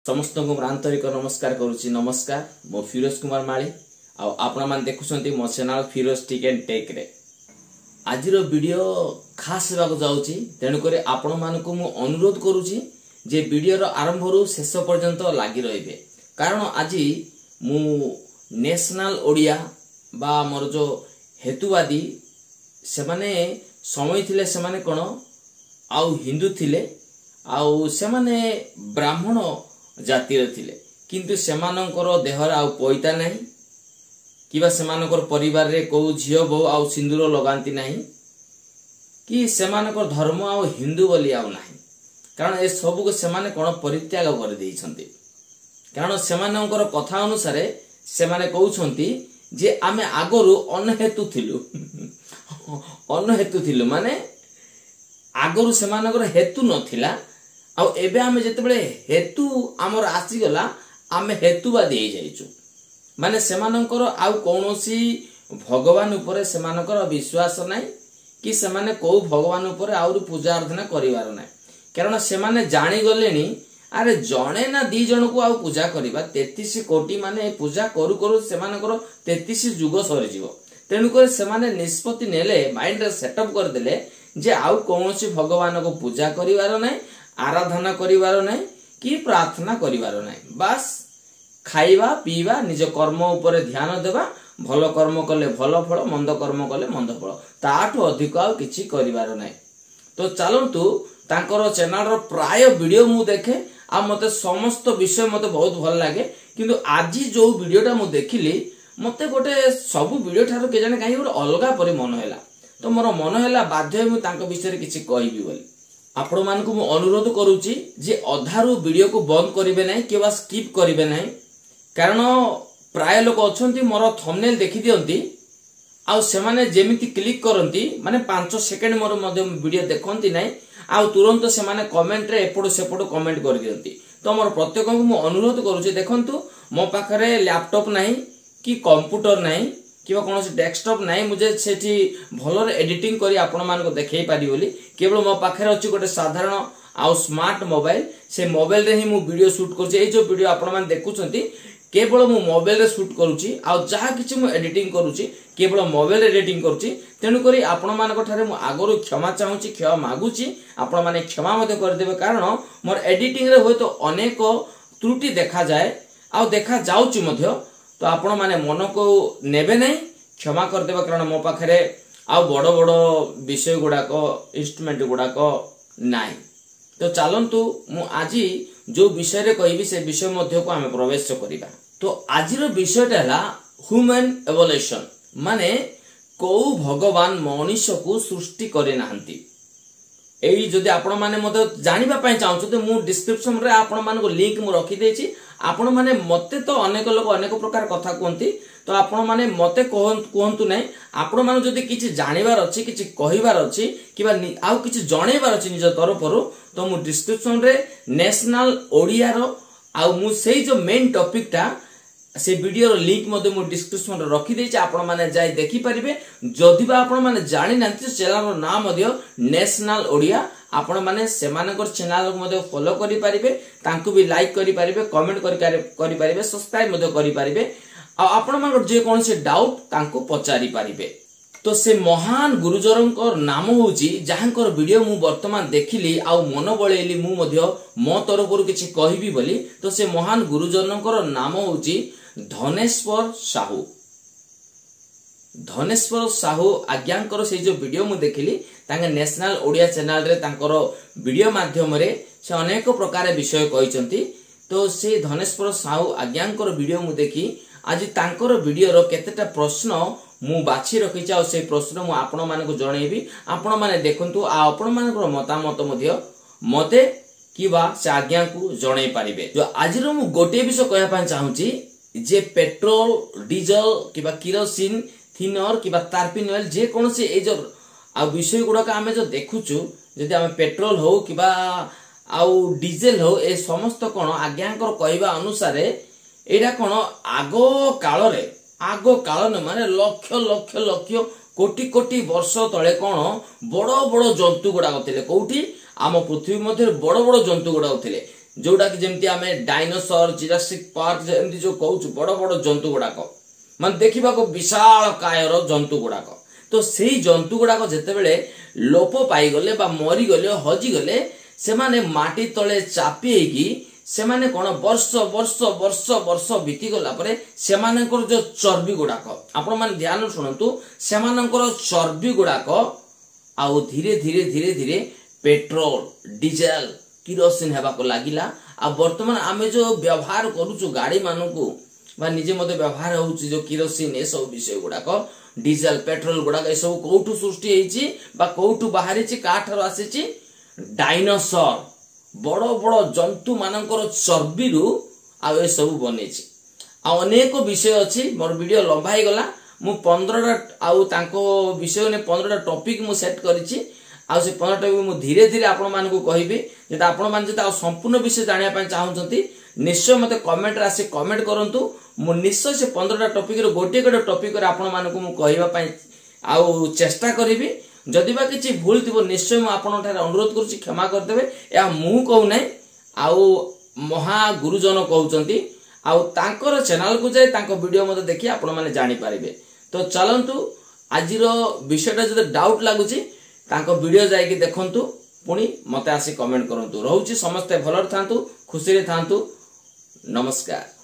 समस्त को आंतरिक नमस्कार करुच्ची। नमस्कार, मो फिरोज कुमार माली आपण मैंने देखुंत मो channel Firoz tick and tech रे। आज वीडियो खास होगा जाऊँगी, तेणुक आपण मान को मु अनुरोध करुच्ची जे वीडियो आरंभ रु शेष पर्यंत लगी रहिबे, कारण आज मु नेशनल ओडिया बा मोर जो हेतुवादी से माने समय थिले, से माने कोन आउ हिंदू थिले, आउ से माने ब्राह्मण जातिर थिले, किंतु सेमानकर देहर आउ पैता नहीं किबा सेमानकर परिवार रे को झियो बो आउ सिंदूर लगांती नहीं कि सेमानकर धर्म आउ हिंदू बोली आउ नहीं, कारण ए सब को सेमाने कोन परित्याग कर देइछंती। कारण सेमानकर कथा अनुसार सेमाने कहउछंती जे आमे आगरु अनहेतु थिलु अनहेतु थिलु माने आगरु सेमानकर हेतु नथिला, आउ एबे आमे जेतेबेले हेतु हमर आसी गला आमे हेतुवादी हे जाइछु। माने सेमानकर आउ कोनोसी भगवान ऊपर सेमानकर विश्वास नाही कि सेमाने को भगवान ऊपर आउर पूजा आराधना करिवार नाही, कारण सेमाने जानि गलेनी अरे जणे ना दी जण को आउ पूजा करिबा 33 कोटी माने पूजा करू करू सेमानकर 33 जुग सरी जीवो। तेणु कर सेमाने निष्पत्ति नेले, माइंड रे सेटअप कर देले जे आउ कोनोसी भगवान को पूजा करिवार नाही, आराधना करिवार नाही कि प्रार्थना करिवार नाही, बस खाइबा पीवा निज कर्म ऊपर ध्यान देबा, भल कर्म कले भल फल, मंद कर्म कले मंद फल, ताठो अधिक आउ किछि करिवार नाही। तो चलंतु तांकर चैनल रो प्राय वीडियो मु देखे आ मते समस्त विषय मते बहुत भल लागे, किंतु आज जो वीडियोटा मु देखिली मते गोटे सब वीडियो ठारो के जाने काई गोटे अलगा परि मन हैला। तो मोर मन हैला बाध्य मु तांको विषय रे किछि कहिबी बोली। आपण मान को मु अनुरोध करूची जे अधारु वीडियो को बंद करिवे नाही केवा स्किप करिवे नाही, कारण प्राय लोक अछंती मोर थंबनेल देखि दियंती आउ सेमाने जेमिति क्लिक करंती माने 5 सेकंड मोर मध्ये वीडियो देखंती नाही, आउ तुरंत सेमाने कमेंट रे एपड़ सेपड़ कमेंट कर दियंती। तो मोर प्रत्येक को मु अनुरोध करूची, देखंतु मो पाखरे लैपटॉप नाही कि कंप्यूटर नाही किबा कोनोसी डेस्कटॉप नाही, मुझे सेठी भलर एडिटिंग करी आपण मान को देखाई पारी बोली। केवल मो पाखरे अछि गोटे साधारण आउ स्मार्ट मोबाइल, से मोबाइल रे ही मु वीडियो शूट करछि। ए जो वीडियो आपण मान देखुछंती केवल मु मोबाइल रे शूट करूछि, आउ जहा किछि मु एडिटिंग करूछि केवल मोबाइल रे एडिटिंग करूछि। तेनु करी आपण मानक ठारे मु आगरो क्षमा चाहूछि, क्षमा मागुछि, आपण माने क्षमा मते कर देबे, कारण मोर एडिटिंग रे होय तो अनेक त्रुटि देखा जाए आउ देखा जाउछि मध्य। तो आपण माने मन को नेबे नहीं, क्षमा कर देबे, कारण मो पाखरे आउ बड़ बड़ विषय गुडा को इंस्ट्रूमेंट गुडा को नाही। तो चलंतु मु आजी जो विषय रे कहिबी से विषय मध्य को आमे प्रवेश करिबा। तो आजिर विषयटा हला ह्यूमन एवोल्यूशन, माने को भगवान मनुष्य को सृष्टि करे नाहंती। एई जदि आपण माने मते जानिबा पय चाहू तो मु डिस्क्रिप्शन रे आपण मान को लिंक मु रखि देछि। आपण माने मते तो अनेक लोक अनेक प्रकार कथा कहंती, तो आपण माने मते कहंतु नै, आपण मान जदि किछि जानिबार अछि, किछि कहिबार अछि किबा आउ किछि जणैबार अछि निज तरफरु, तो मु डिस्क्रिप्शन रे नेशनल ओडिया रो आउ मु सेही जो मेन टॉपिक टा से वीडियो रो लिंक मध्ये मु डिस्क्रिप्शन रे रखि देछि, आपण माने जाय देखि परिबे। जदि बा आपण माने जानि नांति चैनल रो नाम मध्ये नेशनल ओडिया, आपण माने सेमानकर चैनल को मध्ये फॉलो करि परिबे, तांकु भी लाइक करि परिबे, कमेंट करि परिबे, सब्सक्राइब मध्ये करि परिबे, आ आपण मानकर जे कोन से डाउट तांकु पचारि परिबे। तो से महान गुरुजरंकर नाम होउची जहांकर वीडियो मु वर्तमान देखिली आउ मन बळेली मु मध्ये मो तरफरु किछि कहिबी बोली। तो से महान गुरुजरंकर नाम होउची धनेश्वर साहू। धनेश्वर साहू आज्ञांकर से जो वीडियो मु देखिली तांगे नेशनल ओडिया चैनल रे तांकर वीडियो माध्यम रे से अनेक प्रकार विषय कहिसंती। तो से धनेश्वर साहू आज्ञांकर वीडियो मु देखि आज तांकर वीडियो रो केतेटा प्रश्न मु बाछि रखिचा, और से प्रश्न मु आपण मान को जणैबी। आपण माने देखंतु आ आपण मान को मतामत मध्ये मते किबा से आज्ञा को जणै पारिबे। जो आज रो मु गोटे विषय कहया पय चाहूची जे पेट्रोल डीजल किबा केरोसिन थिनर किबा तारपिन ऑयल जे कोनसे ए जो आ विषय गुडा का हमें जो देखुचु, जदि हमें पेट्रोल हो किबा आउ डीजल हो, ए समस्त कोन आज्ञांकर कहबा अनुसार एडा कोन आगो काल माने लक्ष लक्ष लक्ष कोटि कोटि वर्ष तले कोन बड़ बड़ जंतु गुडा होतिले, कोठी आम पृथ्वी मध्य बड़ बड़ जंतु गुडा होतिले, जोटा कि जेमती आमे डायनासोर जुरासिक पार्क जेमती जो कहूछु बड़ बड़ जंतु गुड़ाक मान देखा विशाल कायर जंतु गुड़ाक तो से जंतु गुड़ाक जितेबले लोप पाईगले मरीगले हजिगले से माने माटी तले चापी से माने कौन वर्ष वर्ष वर्ष वर्ष बीती गला परे से मानकर जो चर्बी गुड़ाक आपण माने ध्यान शुणु से मानकर चर्बी गुड़ाक आउ धीरे धीरे धीरे धीरे पेट्रोल डीजेल किरोसिन हेबा को लागिला आ वर्तमान आमे जो व्यवहार करूछु गाड़ी मानकू बा निजे मते व्यवहार होउछि जो किरोसिन ए सब विषय गुड़ाक डीजेल पेट्रोल गुड़ाक ए सब कोठु सृष्टि हेछि बा कोठु बाहरिछि काठर आसीछि डायनासोर बड़ बड़ जंतु मानकर चर्बी रु आ ए सब बनेछि आ अनेक विषय अछि मोर वीडियो लंबा ही गला मु 15टा आउ तांको विषय ने 15टा टॉपिक मु सेट करिछि आ से 15टा टॉपिक मु धीरे धीरे आपण मानकू कहिबी जेता आपण मान जेता संपूर्ण विषय जानिया पय चाहउछंती निश्चय मते कमेंट रासे कमेंट करंतु मु निश्चय से 15टा टॉपिक रो गोटे गोटे टॉपिक रे आपण मानकू मु कहिबा पय आउ चेष्टा करिबी जदि बा किछि भूल थिबो निश्चय मु आपण ठारे अनुरोध करूछि क्षमा कर देबे या मु कहू नै आउ महा गुरुजन कहउचंती आउ तांकर चैनल को जाय तांको वीडियो मते देखि आपण माने जानि पारिबे तो चलंतु आजिरो विषयटा जदि डाउट लागुछि तांको वीडियो जाय कि देखंतु पुणी मते आसी कमेंट करंतु रहउछि समस्त भलर थांतु खुशी रे थांतु नमस्कार।